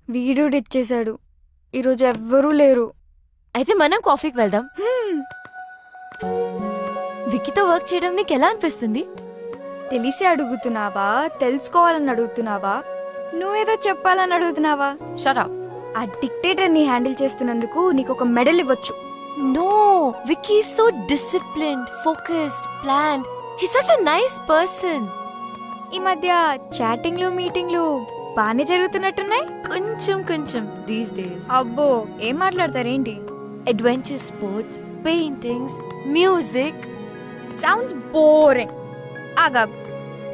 Video ఇచ్చేశాడు. ఈరోజు ఎవ్వరూ లేరు. అయితే మనం కాఫీకి వెళ్దాం. విక్కీతో వర్క్ చేయడం నీకు ఎలా అనిపిస్తుంది? తెలిసి అడుగుతున్నావా, తెలుసుకోవాలని అడుగుతున్నావా, నువ్వేదో చెప్పాలని అడుగుతున్నావా? Shut up. ఆ డిక్టేటర్ని హ్యాండిల్ చేస్తున్నందుకు నీకు ఒక మెడల్ ఇవ్వచ్చు. No, Vicky is so disciplined, focused, planned. He's such a nice person. ఈ మధ్య చాటింగ్లు మీటింగ్లు బానే జరుగుతున్నట్టున్నాయి. కొంచెం these days. అబ్బో, ఏం మాట్లాడతారేంటి? Adventure sports, paintings, music. Sounds boring. ఆగాగు.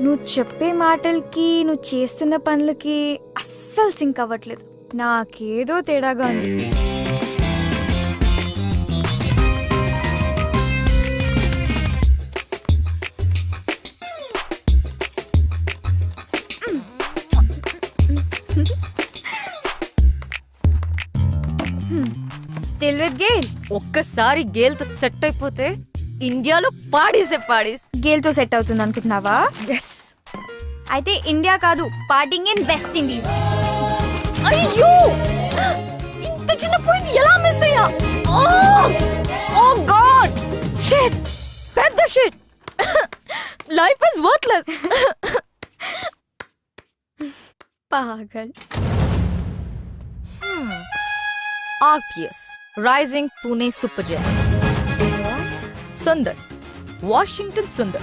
నువ్వు చెప్పే మాటలకి నువ్వు చేస్తున్న పనులకి అస్సలు సింక్ అవ్వట్లేదు. నాకేదో తేడాగా ఉంది. Still with Gayle. ఒక్కసారి గేల్తో సెట్ అయిపోతే ఇండియాలో పాడేసే పాడేస్. గేల్తో సెట్ అవుతుంది అనుకుంటున్నావా? ఎస్. అయితే ఇండియా కాదు, పార్టింగ్ ఇన్ వెస్ట్ ఇండీస్. అయ్యో, ఇంత చిన్న పాయింట్ ఎలా మిస్ అయ్యా? ఓ గాడ్, షిట్, పెద్ద షిట్. Life is worthless. పాగల్. RPS, Rising Pune Super Giants. Sundar, Washington Sundar.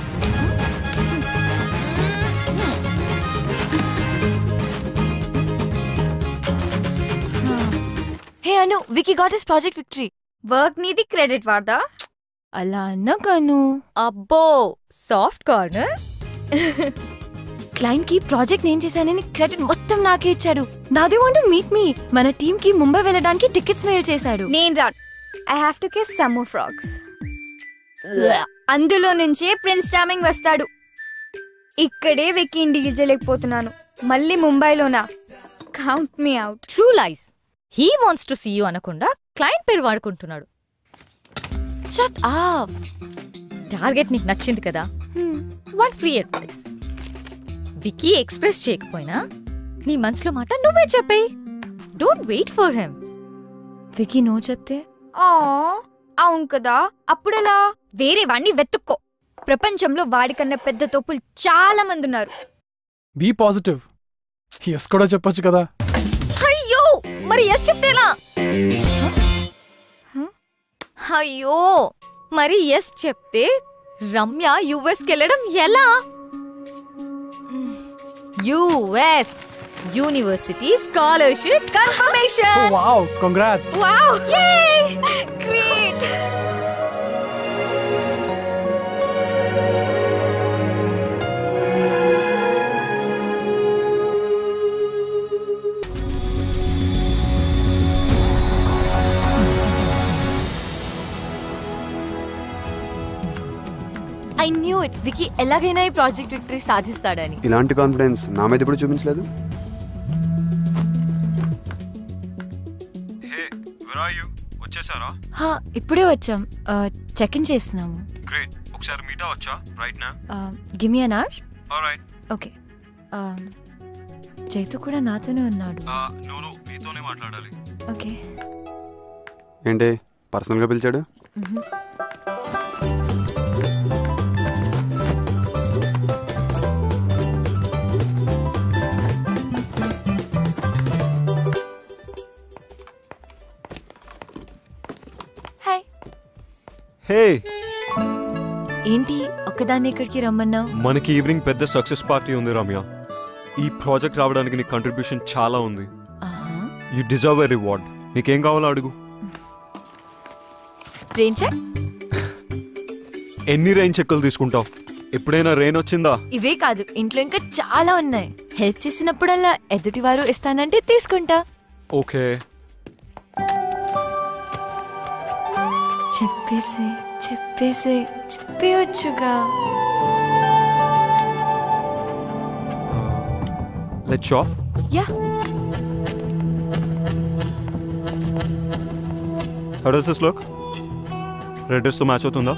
Hey Anu, Vicky got his project victory. Work నీది, క్రెడిట్ వాడదా? అలా అన్నకను. అబ్బో, సాఫ్ట్ కార్నర్. క్లయింట్ కి ప్రాజెక్ట్ నేను చేశానని క్రెడిట్ మొత్తం నాకే ఇచ్చాడు. Now they want to meet me. మన టీమ్ కి ముంబై వెళ్ళడానికి టికెట్స్ మెయిల్ చేశాడు. నేను రాను. I have to kiss some more frogs. అందులో నుంచే ప్రిన్స్ చార్మింగ్ వస్తాడు. ఇక్కడే వెక్కి డీల్ చేయలేకపోతున్నాను. మళ్ళీ ముంబైలోనా? Count me out. True lies. He wants to see you అనకుండా క్లయింట్ పేరు వాడుకుంటున్నాడు. Shut up. టార్గెట్ నీకు నచ్చింది కదా, one free advice. Vicky express చేయకపోయినా నీ మనసులో మాట నువ్వే చెప్పేయ్. Don't wait for him. Vicky no చెప్తే? అవును కదా, అప్పుడెలా? వేరే వాడిని వెతుక్కో. ప్రపంచంలో వాడికన్నా పెద్ద తోపులు చాలా మంది ఉన్నారు. Be positive. ఎస్ కూడా చెప్పొచ్చు కదా. అయ్యో, మరి ఎస్ చెప్తేలా? అయ్యో, మరి ఎస్ చెప్తే రమ్య యుఎస్కి వెళ్ళడం ఎలా? US university scholarship confirmation. Wow, congrats. Wow, yeah, great. I knew it. Vicky ఎలాగైనా ఈ ప్రాజెక్ట్ విక్టరీ సాధిస్తాడని. ఇలాంటి కాన్ఫిడెన్స్ నా మీద ఇప్పుడు చూపించలేదు. వచ్చేసారా? ఇప్పుడే వచ్చాం. చెక్ ఇన్ చేస్తున్నాము. గ్రేట్. ఒకసారి మీట్ అవ్వచ్చా రైట్ నా? Give me an hour. Alright. Okay. Chaitu కూడా నాతోనే ఉన్నాడు. నో మీతోనే మాట్లాడాలి. ఓకే. ఏంటి పర్సనల్గా పిలిచాడు? హే, ఏంటి ఒక్కదాన్ని ఇక్కడికి రమ్మన్నావు? మనకి ఈవినింగ్ పెద్ద సక్సెస్ పార్టీ ఉంది రమ్య. ఈ ప్రాజెక్ట్ రావడానికి నీ కంట్రిబ్యూషన్ చాలా ఉంది. You deserve a reward. నీకేం కావాలో అడుగు. Rain check? ఎన్ని రెయిన్ చెక్కులు తీసుకుంటావు? ఎప్పుడైనా రెయిన్ వచ్చిందా? ఇవే కాదు, ఇంట్లో ఇంకా చాలా ఉన్నాయి. హెల్ప్ చేసినప్పుడల్లా ఎదుటివారు ఇస్తానంటే తీసుకుంటా. ఓకే. చెప్పేయొచ్చుగా. Let's shop. Yeah. How does this look? Red dress తో మ్యాచ్ అవుతుందా?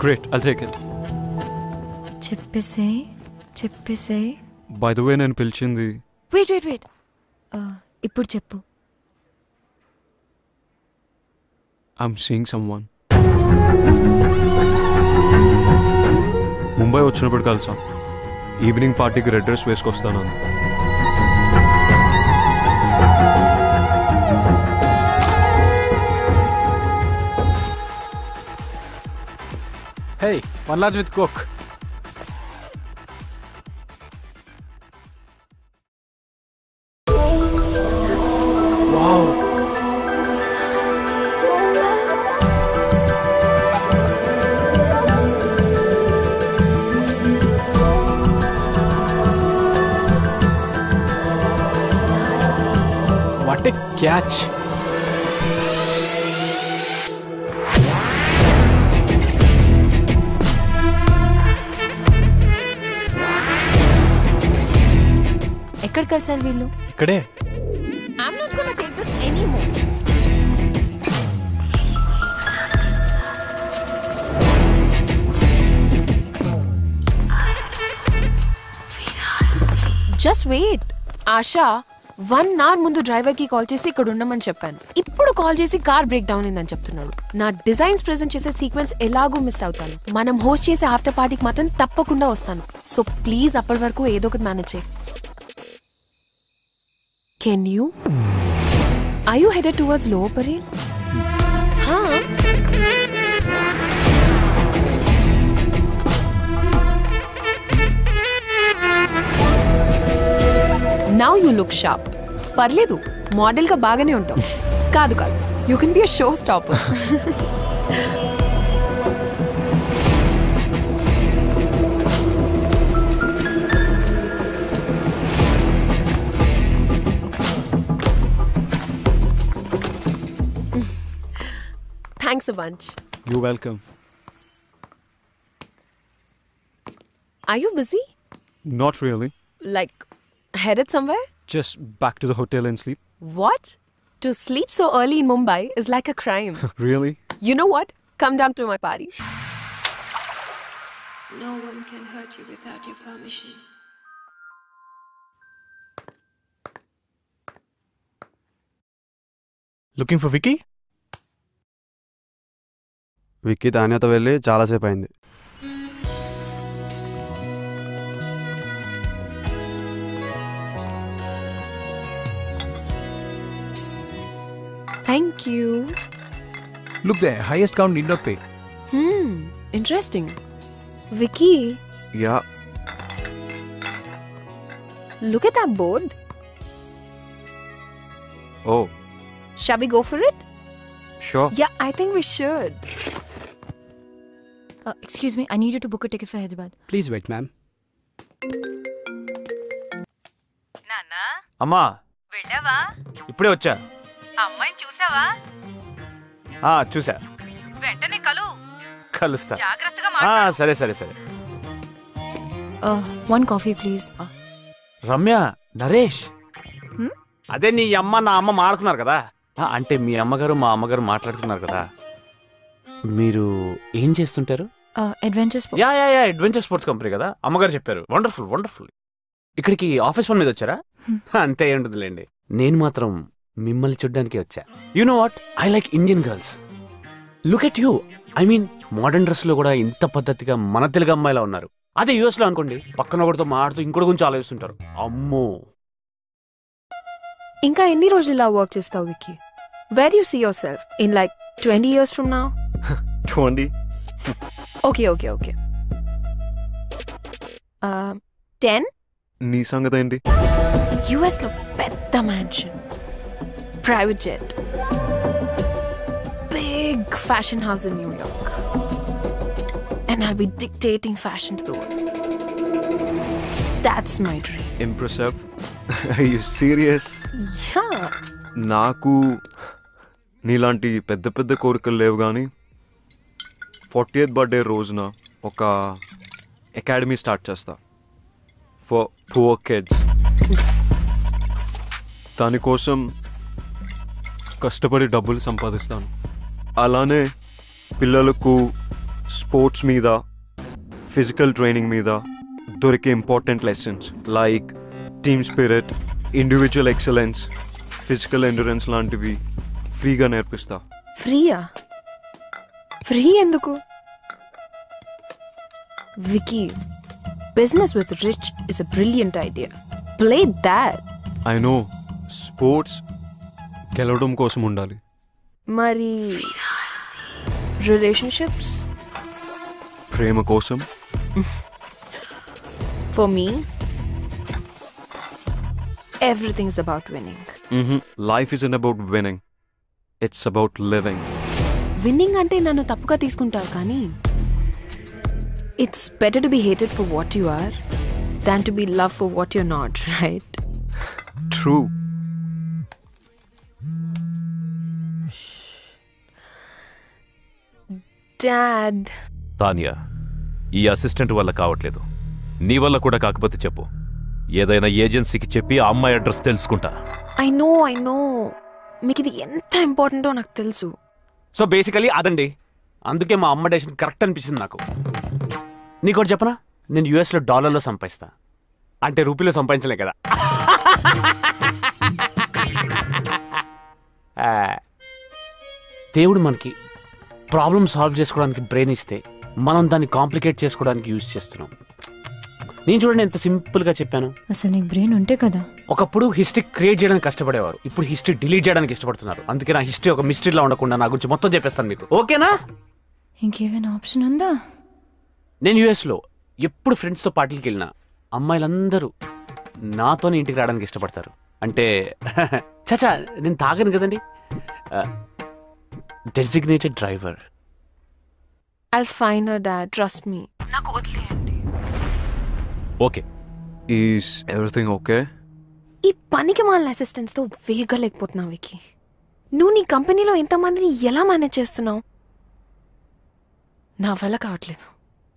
Great, I'll take it. చెప్పేసే. బై ద వే నేను పిలిచింది. వెయిట్. ఇప్పుడు చెప్పు. I'm seeing someone. ముంబై వచ్చినప్పుడు కలిసాం. ఈవినింగ్ పార్టీకి రెడ్ డ్రెస్ వేసుకొస్తాను. Hey, one large with Coke. Wow. What a catch. ఎక్కడ కలిసారు వీళ్ళు? ఇక్కడే. I'm not gonna take this anymore. Just wait. Asha 1 hour ముందు డ్రైవర్ కి కాల్ చేసి ఇక్కడ ఉండమని చెప్పాను. ఇప్పుడు కాల్ చేసి కార్ బ్రేక్ డౌన్ అయిందని చెప్తున్నాడు. నా డిజైన్స్ ప్రెజెంట్ చేసే సీక్వెన్స్ ఎలాగో మిస్ అవుతాను. మనం హోస్ట్ చేసే ఆఫ్టర్ పార్టీకి మాత్రం తప్పకుండా వస్తాను. సో ప్లీజ్ అప్పటి వరకు ఏదో ఒకటి మేనేజ్ చేయి. Can you? Are you headed towards Lower Parel? Huh? Now you look sharp. పర్లేదు, మోడల్ గా బాగానే ఉంటావు. కాదు you can be a show stopper. Thanks a bunch. You're welcome. Are you busy? Not really. Like, headed somewhere? Just back to the hotel and sleep. What? To sleep so early in Mumbai is like a crime. Really? You know what? Come down to my party. No one can hurt you without your permission. Looking for Vicky? Vicky తాన్యతో వెళ్ళి చాలాసేపు అయింది. Thank you. Look there, highest count need not pay. Interesting. Vicky, Yeah. look at that board. Oh, Shall we go for it? sure. Yeah, I think we should. Excuse me, I need you to book a ticket for Hyderabad. Please wait, ma'am. నాన్నా అమ్మా, వెళ్ళావా? ఇప్పుడే వచ్చా. అమ్మాయిని చూసావా? చూసా. వెంటనే కలుస్తా. జాగ్రత్తగా మాట్లాడు. సరే. One coffee, please. Ramya, Naresh, అదే నీ అమ్మ నా అమ్మ మాట్లాడుకున్నారు కదా. అంటే మీ అమ్మగారు మా అమ్మగారు మాట్లాడుకున్నారు కదా. మీరు ఏం చేస్తుంటారు? Adventure sports. Yeah adventure sports company కదా, అమ్మగారు చెప్పారు. వండర్ఫుల్. ఇక్కడికి ఆఫీస్ పని మీద వచ్చారా? అంతే ఉంటుందిలేండి. నేను మాత్రం మిమ్మల్ని చూడ్డానికి వచ్చా. You know what, I like Indian girls. Look at you. I mean modern dress లో కూడా ఇంత పద్ధతిగా మన తెలుగు అమ్మాయిలా ఉన్నారు. అదే యూఎస్ లో అనుకోండి, పక్కన ఒకటితో మాడుతూ ఇంకోటి గురించి ఆలోచిస్తుంటారు. అమ్మో. ఇంకా ఎన్ని రోజులు ఇలా వర్క్ చేస్తావు Vicky? Where do you see yourself in like 20 years from now? 20. Okay. 10? నీ సంగతి ఏంటి? US లో పెద్ద mansion, private jet, big fashion house in New York, and I'll be dictating fashion to the world. That's my dream. Impressive. Are you serious? Yeah. నాకు నీలాంటి పెద్ద కోరికలు లేవు, కానీ 40th బర్త్డే రోజున ఒక అకాడమీ స్టార్ట్ చేస్తా ఫర్ పూర్ కిడ్స్. దానికోసం కష్టపడి డబ్బులు సంపాదిస్తాను. అలానే పిల్లలకు స్పోర్ట్స్ మీద, ఫిజికల్ ట్రైనింగ్ మీద దొరికే important lessons like team spirit, individual excellence, physical endurance లాంటివి ఫ్రీగా నేర్పిస్తా. ఫ్రీయా? ఫ్రీ ఎందుకు? Vicky, business with rich is a brilliant idea. Play that. I know, sports గెలవడం కోసం ఉండాలి. మరి రిలేషన్షిప్స్? ప్రేమ కోసం. For me everything is about winning. Life is about winning, it's about living. Winning అంటే నన్ను తప్పుగా తీసుకుంటావు, కానీ it's better to be hated for what you are than to B love for what you not, right? True. Dad, Tania, ఈ assistant వల్ల కావట్లేదు. నీ వల్ల కూడా కాకపోతే చెప్పు, ఏదైనా ఏజెన్సీకి చెప్పి ఆ అమ్మాయి అడ్రస్ తెలుసుకుంటా. ఐ నో మీకు ఇది ఎంత ఇంపార్టెంటో నాకు తెలుసు. సో బేసికలీ అదండి. అందుకే మా అమ్మ డెసిషన్ కరెక్ట్ అనిపించింది నాకు. నీకోటి చెప్పనా, నేను యూఎస్లో డాలర్లో సంపాదిస్తా, అంటే రూపీలో సంపాదించలే కదా. దేవుడు మనకి ప్రాబ్లమ్ సాల్వ్ చేసుకోవడానికి బ్రెయిన్ ఇస్తే మనం దాన్ని కాంప్లికేట్ చేసుకోవడానికి యూజ్ చేస్తున్నాం. నేను చూడండి ఎంత సింపుల్గా చెప్పాను. అసలు నీకు బ్రెయిన్ ఉంటే కదా. ఒకప్పుడు హిస్టరీ క్రియేట్ చేయడానికి కష్టపడేవారు, ఇప్పుడు హిస్టరీ డిలీట్ చేయడానికి ఇష్టపడుతున్నారు. అందుకే నా హిస్టరీ ఒక మిస్టరీలా ఉండకుండా నా గురించి మొత్తం చెప్పేస్తాను మీకు, ఓకేనా? ఇంకేమైనా ఆప్షన్ ఉందా? నేను యూఎస్లో ఎప్పుడు ఫ్రెండ్స్తో పార్టీకి వెళ్ళినా అమ్మాయిలందరూ నాతోనే ఇంటికి రావడానికి ఇష్టపడతారు. అంటే చచా, నేను తాగను కదండి. Designated driver. I'll find her, Dad. Trust me. నాకు వదిలేయండి. ఓకే. Is everything okay? ఈ పనికి మాలిన అసిస్టెంట్స్తో వేగలేకపోతున్నావు వికీ. నువ్వు నీ కంపెనీలో ఇంతమందిని ఎలా మేనేజ్ చేస్తున్నావు? నా వల్ల కావట్లేదు.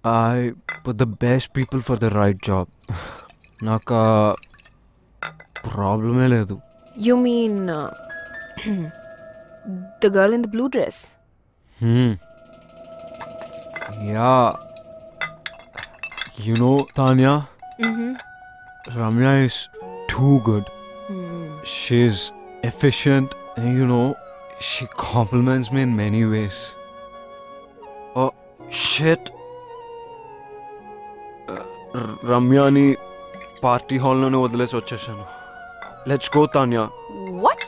I put the best people for the right job. నాకు ప్రాబ్లమే లేదు. You mean the girl in the blue dress? Yeah. You know, Tanya, Ramya is too good. She's efficient and you know, she compliments me in many ways. Oh, shit. రమ్యాని party హాల్లోనే వదిలేసి వచ్చేసాను. Let's go Tanya. What?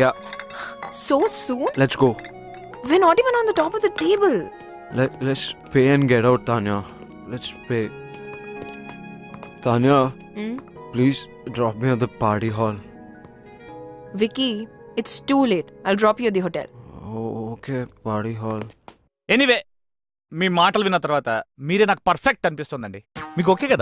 Yeah, So soon? let's go. We're not even on the top of the table. Let's pay and get out, Tanya. Let's pay. Tanya, please drop me at the party hall. Vicky, it's too late. I'll drop you at the hotel. Oh, okay, party hall. Anyway, మీ మాటలు విన్న తర్వాత మీరే నాకు perfect అనిపిస్తుందండి. మీకు okay కదా?